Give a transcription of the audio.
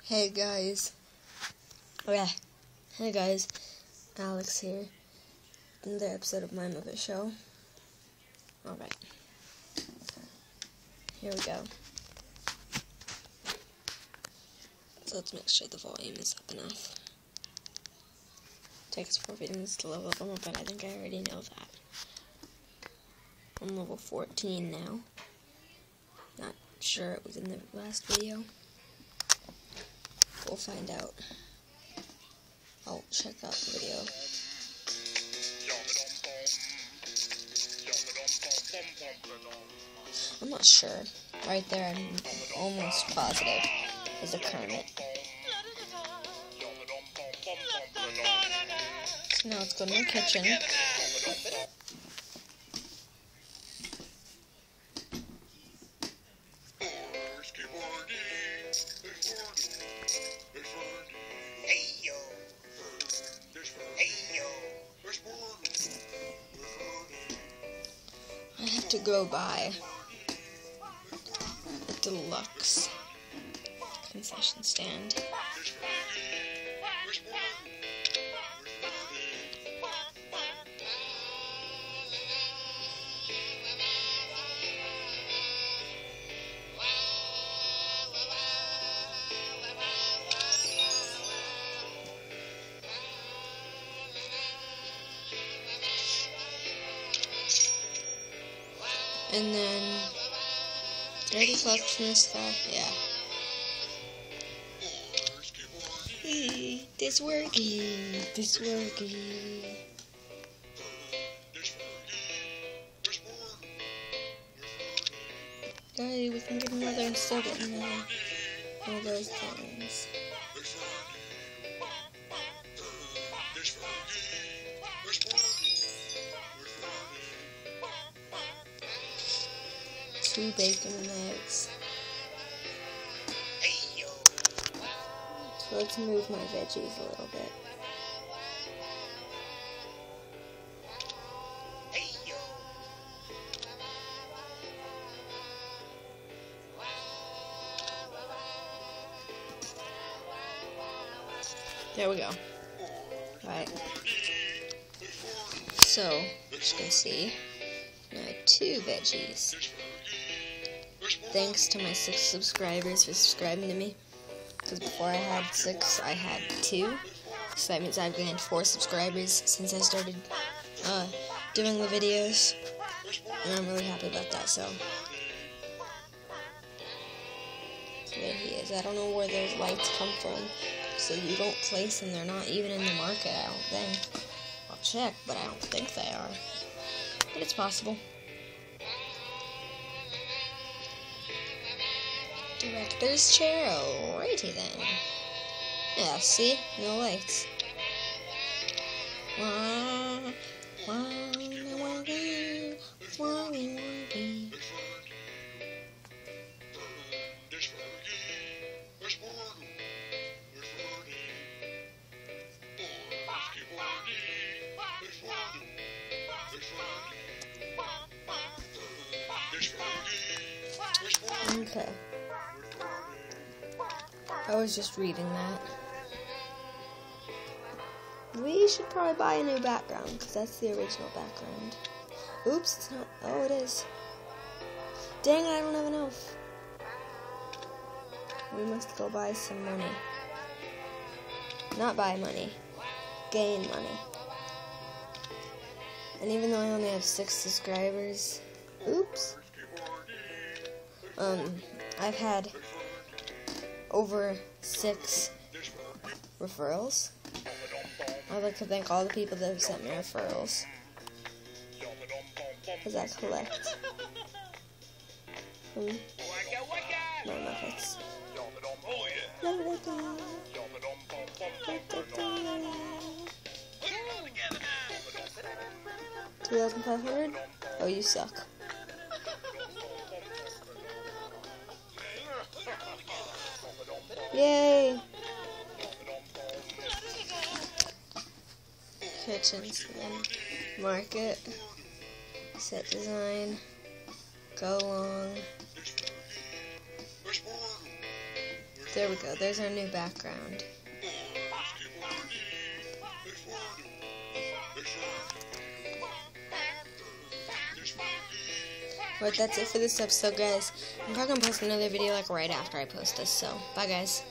Hey guys. Hey guys. Alex here. Another episode of My Mother Show. Alright. Here we go. So let's make sure the volume is up enough. Takes 4 minutes to level them up, but I think I already know that. I'm level 14 now. Not sure it was in the last video. We'll find out. I'll check out the video. I'm not sure. Right there, I'm almost positive. Is a Kermit. So now let's go to the kitchen. I have to go by the deluxe concession stand. And then, dirty collectionist stuff, yeah. This worky. Hey, we can get another and still get all those things. Two bacon and eggs. So let's move my veggies a little bit. There we go. Alright. So, as you can see, I have 2 veggies. Thanks to my 6 subscribers for subscribing to me. Because before I had 6, I had 2. So that means I've gained 4 subscribers since I started doing the videos. And I'm really happy about that, so. There he is. I don't know where those lights come from. So you don't place them. They're not even in the market, I don't think. I'll check, but I don't think they are. But it's possible. Director's chair, alrighty then. Yeah, see? No lights. Okay. I was just reading that. We should probably buy a new background, because that's the original background. Oops, it's not. Oh, it is. Dang it, I don't have enough. We must go buy some money. Not buy money. Gain money. And even though I only have 6 subscribers, oops. I've had over 6 referrals. I'd like to thank all the people that have sent me referrals. Because I collect from my Muppets. 2,500? Oh, you suck. Yay! Kitchens, market, set design, go long, There we go. There's our new background. But that's it for this episode, guys. I'm probably going to post another video like right after I post this, so bye, guys.